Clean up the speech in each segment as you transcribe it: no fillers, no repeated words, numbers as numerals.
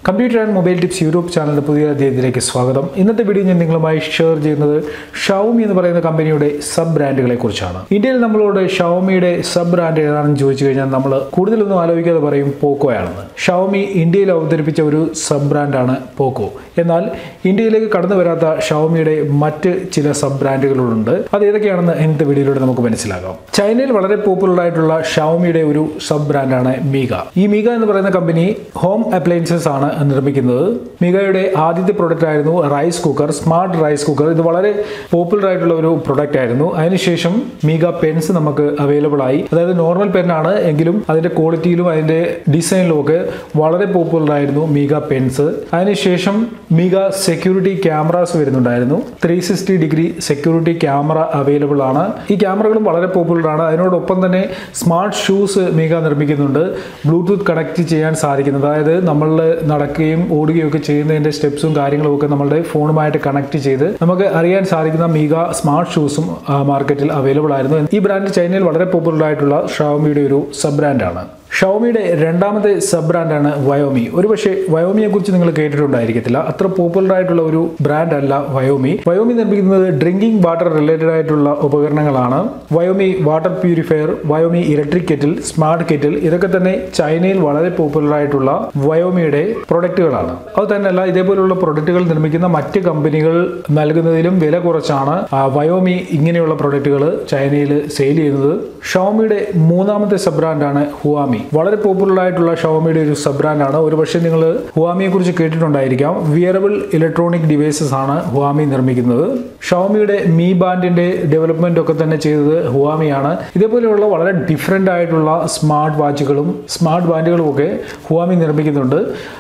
Computer and Mobile Tips YouTube channel പുതിയ അധ്യായത്തിലേക്ക് സ്വാഗതം. ഇന്നത്തെ വീഡിയോ ഞാൻ നിങ്ങളുമായി ഷെയർ ചെയ്യുന്നത് Xiaomi എന്ന് പറയുന്ന കമ്പനിയുടെ സബ് ബ്രാൻഡുകളെ കുറിച്ചാണ്. ഇന്ത്യയിൽ നമ്മളോട് Xiaomiയുടെ സബ് ബ്രാൻഡ് ഏതാണെന്ന് ചോദിച്ചു കഴിഞ്ഞാൽ നമ്മൾ കൂടുതലൊന്നും ആലോചിക്കാതെ പറയും Poco ആണെന്ന്. Xiaomi ഇന്ത്യയിൽ അവതരിപ്പിച്ച ഒരു സബ് ബ്രാൻഡാണ് Poco. എന്നാൽ ഇന്ത്യയിലേക്ക് കടന്നു വരാത്ത Xiaomiയുടെ മറ്റ് ചില സബ് ബ്രാൻഡുകളുണ്ട്. അത് ഏതൊക്കെയാണെന്ന് ഇന്നത്തെ വീഡിയോയിലൂടെ നമുക്ക് മനസ്സിലാക്കാം. ചൈനയിൽ വളരെ പോപ്പുലർ ആയിട്ടുള്ള Xiaomiയുടെ ഒരു സബ് ബ്രാൻഡാണ് Miga. ഈ Miga എന്ന് പറയുന്ന കമ്പനി ഹോം അപ്ലയൻസസ് ആണ് നിർമ്മിക്കുന്നത്. മിഗയുടെ ആദ്യത്തെ പ്രൊഡക്റ്റ് ആയിരുന്നു rice cooker, smart rice cooker. ഇത് വളരെ പോപ്പുലർ ആയിട്ടുള്ള ഒരു പ്രൊഡക്റ്റ് ആയിരുന്നു. അതിനുശേഷം Miga പെൻസ് നമുക്ക് അവൈലബിൾ ആയി. അതായത് നോർമൽ പെന്നാണ് എങ്കിലും അതിന്റെ ക്വാളിറ്റിയിലും അതിന്റെ ഡിസൈനിലും ഒക്കെ വളരെ പോപ്പുലർ ആയിരുന്നു Miga പെൻസ്. അതിനുശേഷം Miga സെക്യൂരിറ്റി ക്യാമറാസ് വരുന്നുണ്ടായിരുന്നു. 360 ഡിഗ്രി സെക്യൂരിറ്റി ക്യാമറ അവൈലബിൾ ആണ്. ഈ ക്യാമറകളും വളരെ പോപ്പുലർ ആണ്. അതിനോടൊപ്പം തന്നെ സ്മാർട്ട് ഷൂസ് Miga നിർമ്മിക്കുന്നുണ്ട്. ബ്ലൂടൂത്ത് കണക്ട് ചെയ്യാൻ സാധിക്കുന്നത്, അതായത് നമ്മൾ നടക്കുകയും ഓടുകയും ഒക്കെ ചെയ്യുന്നതിന്റെ സ്റ്റെപ്സും കാര്യങ്ങളും ഒക്കെ നമ്മുടെ ഫോണുമായിട്ട് കണക്ട് ചെയ്ത് നമുക്ക് അറിയാൻ സാധിക്കുന്ന Miga സ്മാർട്ട് ഷൂസും മാർക്കറ്റിൽ അവൈലബിൾ ആയിരുന്നു. ഈ ബ്രാൻഡ് ചൈനയിൽ വളരെ പോപ്പുലർ ആയിട്ടുള്ള Xiaomiയുടെ ഒരു സബ് ബ്രാൻഡാണ്. Xiaomiയുടെ രണ്ടാമത്തെ സബ് ബ്രാൻഡാണ് Xiaomi. ഒരുപക്ഷെ Xiaomiയെ കുറിച്ച് നിങ്ങൾ കേട്ടിട്ടുണ്ടായിരിക്കത്തില്ല. അത്ര പോപ്പുലർ ആയിട്ടുള്ള ഒരു ബ്രാൻഡ് അല്ല Xiaomi. Xiaomi നിർമ്മിക്കുന്നത് ഡ്രിങ്കിങ് വാട്ടർ റിലേറ്റഡ് ആയിട്ടുള്ള ഉപകരണങ്ങളാണ്. Xiaomi water purifier, Xiaomi electric kettle, smart kettle, ഇതൊക്കെ തന്നെ ചൈനയിൽ വളരെ പോപ്പുലർ ആയിട്ടുള്ള Xiaomiയുടെ പ്രൊഡക്റ്റുകളാണ്. അത് തന്നെയല്ല, ഇതേപോലുള്ള പ്രൊഡക്റ്റുകൾ നിർമ്മിക്കുന്ന മറ്റ് കമ്പനികൾ നൽകുന്നതിലും വില കുറച്ചാണ് Xiaomi ഇങ്ങനെയുള്ള പ്രൊഡക്റ്റുകൾ ചൈനയിൽ സെയിൽ ചെയ്യുന്നത്. Xiaomiയുടെ മൂന്നാമത്തെ സബ് ബ്രാൻഡാണ് Huami. വളരെ പോപ്പുലർ ആയിട്ടുള്ള Xiaomiയുടെ ഒരു സബ് ബ്രാൻഡാണ്. ഒരുപക്ഷെ നിങ്ങൾ Huamiയെ കുറിച്ച് കേട്ടിട്ടുണ്ടായിരിക്കാം. വിയറബിൾ ഇലക്ട്രോണിക് ഡിവൈസസ് ആണ് Huami നിർമ്മിക്കുന്നത്. Xiaomiയുടെ Mi ബാൻഡിന്റെ ഡെവലപ്മെന്റ് ഒക്കെ തന്നെ ചെയ്തത് Huami ആണ്. ഇതേപോലെയുള്ള വളരെ ഡിഫറെന്റ് ആയിട്ടുള്ള സ്മാർട്ട് വാച്ചുകളും സ്മാർട്ട് ബാൻഡുകളും ഒക്കെ Huami നിർമ്മിക്കുന്നുണ്ട്.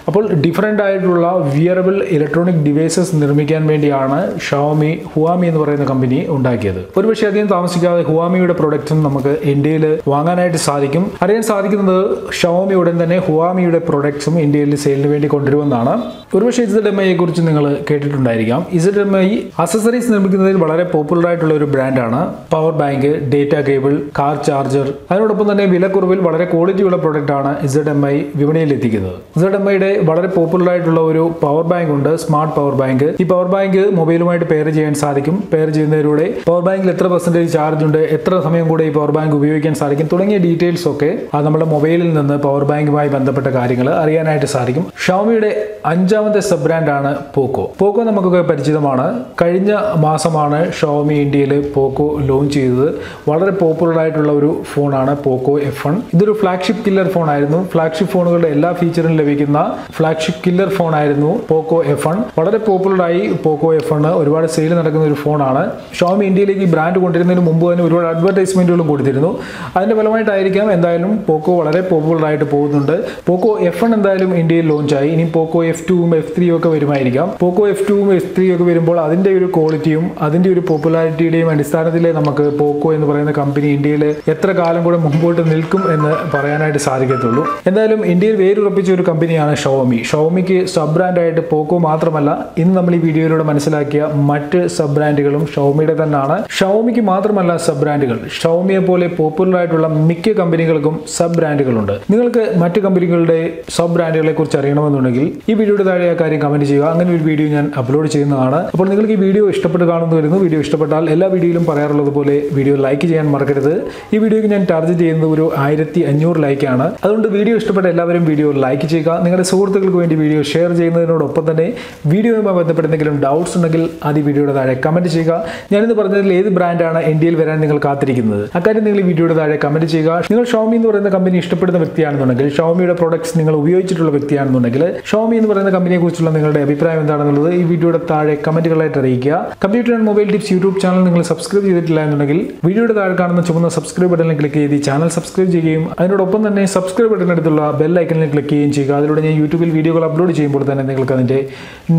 അപ്പോൾ ഡിഫറെന്റ് ആയിട്ടുള്ള വിയറബിൾ ഇലക്ട്രോണിക് ഡിവൈസസ് നിർമ്മിക്കാൻ വേണ്ടിയാണ് Huami എന്ന് പറയുന്ന കമ്പനി ഉണ്ടാക്കിയത്. ഒരുപക്ഷെ അധികം താമസിക്കാതെ Huamiയുടെ പ്രൊഡക്റ്റും നമുക്ക് ഇന്ത്യയിൽ വാങ്ങാനായിട്ട് സാധിക്കും. അറിയാൻ സാധിക്കുന്നത് Xiaomi ഉടൻ തന്നെ Huamiയുടെ പ്രൊഡക്ട്സും ഇന്ത്യയിൽ സെയിലിന് വേണ്ടി കൊണ്ടുവരുമെന്നാണ്. ഒരുപക്ഷെ ZMIയെ കുറിച്ച് നിങ്ങൾ കേട്ടിട്ടുണ്ടായിരിക്കാം. ZMI അക്സസറീസ് നിർമ്മിക്കുന്നതിൽ വളരെ പോപ്പുലർ ആയിട്ടുള്ള ഒരു ബ്രാൻഡാണ്. Power bank, data cable, car charger, അതിനോടൊപ്പം തന്നെ വിലക്കുറവിൽ വളരെ ക്വാളിറ്റിയുള്ള പ്രൊഡക്റ്റ് ആണ് ZMI വിപണിയിൽ എത്തിക്കുന്നത്. ZMIയുടെ വളരെ പോപ്പുലർ ആയിട്ടുള്ള ഒരു പവർ ബാങ്ക് ഉണ്ട്, സ്മാർട്ട് പവർ ബാങ്ക്. ഈ പവർ ബാങ്ക് മൊബൈലുമായിട്ട് പെയർ ചെയ്യാൻ സാധിക്കും. പെയർ ചെയ്യുന്നതിലൂടെ പവർ ബാങ്കിൽ എത്ര % ചാർജ് ഉണ്ട്, എത്ര സമയം കൂടെ ഈ പവർ ബാങ്ക് ഉപയോഗിക്കാൻ സാധിക്കും തുടങ്ങിയ ഡീറ്റെയിൽസ് ഒക്കെ നമ്മുടെ മൊബൈലിൽ നിന്ന് പവർ ബാങ്കുമായി ബന്ധപ്പെട്ട കാര്യങ്ങൾ അറിയാനായിട്ട് സാധിക്കും. Xiaomiയുടെ അഞ്ചാമത്തെ സബ് ബ്രാൻഡാണ് Poco. Poco നമുക്കൊക്കെ പരിചിതമാണ്. കഴിഞ്ഞ മാസമാണ് Xiaomi ഇന്ത്യയിൽ Poco ലോഞ്ച് ചെയ്തത്. വളരെ പോപ്പുലർ ആയിട്ടുള്ള ഒരു ഫോണാണ് Poco F1. ഇതൊരു ഫ്ലാഗ്ഷിപ്പ് കില്ലർ ഫോൺ ആയിരുന്നു. ഫ്ലാഗ്ഷിപ്പ് ഫോണുകളുടെ എല്ലാ ഫീച്ചറും ലഭിക്കുന്ന ഫ്ലാഗ്ഷിപ്പ് കില്ലർ ഫോൺ ആയിരുന്നു Poco F1. വളരെ പോപ്പുലർ ആയി Poco F1. ഒരുപാട് സെയിൽ നടക്കുന്ന ഒരു ഫോണാണ്. Xiaomi ഇന്ത്യയിലേക്ക് ഈ ബ്രാൻഡ് കൊണ്ടുവരുന്നതിന് മുമ്പ് തന്നെ ഒരുപാട് അഡ്വർടൈസ്മെന്റുകളും കൊടുത്തിരുന്നു. അതിന്റെ ഫലമായിട്ടായിരിക്കാം എന്തായാലും Poco വളരെ പോപ്പുലർ ആയിട്ട് പോകുന്നുണ്ട്. Poco F1 എന്തായാലും ഇന്ത്യയിൽ ലോഞ്ചായി. ഇനി Poco F2ഉം F3ഉം ഒക്കെ വരുമായിരിക്കാം. Poco F2ഉം F3ഉം ഒക്കെ വരുമ്പോൾ അതിന്റെ ഒരു ക്വാളിറ്റിയും അതിന്റെ ഒരു പോപ്പുലാരിറ്റിയുടെയും അടിസ്ഥാനത്തിൽ നമുക്ക് Poco എന്ന് പറയുന്ന കമ്പനി ഇന്ത്യയിൽ എത്ര കാലം കൂടെ മുമ്പോട്ട് നിൽക്കും എന്ന് പറയാനായിട്ട് സാധിക്കത്തുള്ളൂ. എന്തായാലും ഇന്ത്യയിൽ വേരുറപ്പിച്ച ഒരു കമ്പനിയാണ് Xiaomi. Xiaomiക്ക് സബ് ബ്രാൻഡായിട്ട് Poco മാത്രമല്ല, ഇന്ന് നമ്മൾ ഈ വീഡിയോയിലൂടെ മനസ്സിലാക്കിയ മറ്റ് സബ് ബ്രാൻഡുകളും Xiaomiയുടെ തന്നെയാണ്. Xiaomiക്ക് മാത്രമല്ല സബ് ബ്രാൻഡുകൾ, Xiaomiയെ പോലെ പോപ്പുലർ ആയിട്ടുള്ള മിക്ക കമ്പനികൾക്കും സബ് ബ്രാൻഡുകളുണ്ട്. നിങ്ങൾക്ക് മറ്റ് കമ്പനികളുടെ സബ് ബ്രാൻഡുകളെ കുറിച്ച് അറിയണമെന്നുണ്ടെങ്കിൽ ഈ വീഡിയോയുടെ താഴെ ആ കാര്യം കമന്റ് ചെയ്യുക. അങ്ങനെ ഒരു വീഡിയോ ഞാൻ അപ്ലോഡ് ചെയ്യുന്നതാണ്. അപ്പോൾ നിങ്ങൾക്ക് ഈ വീഡിയോ ഇഷ്ടപ്പെട്ട് കാണുന്നു വരുന്നു. വീഡിയോ ഇഷ്ടപ്പെട്ടാൽ എല്ലാ വീഡിയോയിലും പറയാറുള്ളത് പോലെ വീഡിയോ ലൈക്ക് ചെയ്യാൻ മറക്കരുത്. ഈ വീഡിയോയ്ക്ക് ഞാൻ ടാർഗറ്റ് ചെയ്യുന്നത് ഒരു 1500 ലൈക്കാണ്. അതുകൊണ്ട് വീഡിയോ ഇഷ്ടപ്പെട്ട എല്ലാവരും വീഡിയോ ലൈക്ക് ചെയ്യുക. നിങ്ങളുടെ സുഹൃത്തുക്കൾക്ക് വേണ്ടി വീഡിയോ ഷെയർ ചെയ്യുന്നതിനോടൊപ്പം തന്നെ വീഡിയോയുമായി ബന്ധപ്പെട്ട എന്തെങ്കിലും ഡൗട്ട്സ് ഉണ്ടെങ്കിൽ അത് ഈ വീഡിയോയുടെ താഴെ കമന്റ് ചെയ്യുക. ഞാനിന്ന് പറഞ്ഞതിൽ ഏത് ബ്രാൻഡാണ് ഇന്ത്യയിൽ വരാൻ നിങ്ങൾ കാത്തിരിക്കുന്നത്, അക്കാര്യം നിങ്ങൾ ഈ വീഡിയോയുടെ താഴെ കമന്റ് ചെയ്യുക. നിങ്ങൾ Xiaomi എന്ന് പറയുന്ന കമ്പനി ഇഷ്ടപ്പെടുന്ന വ്യക്തിയാണെന്നുണ്ടെങ്കിൽ, Xiaomiയുടെ പ്രോഡക്ട്സ് നിങ്ങൾ ഉപയോഗിച്ചിട്ടുള്ള വ്യക്തിയാണെന്നുണ്ടെങ്കിൽ, Xiaomi എന്ന് പറയുന്ന കമ്പനിയെ കുറിച്ചുള്ള നിങ്ങളുടെ അഭിപ്രായം എന്താണെന്നുള്ളത് ഈ വീഡിയോയുടെ താഴെ കമന്റുകളായിട്ട് അറിയിക്കുക. Computer and mobile tips YouTube channel നിങ്ങൾ സബ്സ്ക്രൈബ് ചെയ്തിട്ടില്ല എന്നുണ്ടെങ്കിൽ വീഡിയോയുടെ താഴെ കാണുന്ന ചുവന്ന സബ്സ്ക്രൈബ് ബട്ടണിൽ ക്ലിക്ക് ചെയ്ത് ചാനൽ സബ്സ്ക്രൈബ് ചെയ്യുകയും അതിനോടൊപ്പം തന്നെ സബ്സ്ക്രൈബ് ബട്ടണിനടുത്തുള്ള ബെൽ ഐക്കണിൽ ക്ലിക്ക് ചെയ്യുകയും ചെയ്യുക. അതിലൂടെ ഞാൻ യൂട്യൂബിൽ വീഡിയോകൾ അപ്ലോഡ് ചെയ്യുമ്പോൾ തന്നെ നിങ്ങൾക്ക് അതിന്റെ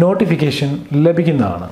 നോട്ടിഫിക്കേഷൻ ലഭിക്കുന്നതാണ്.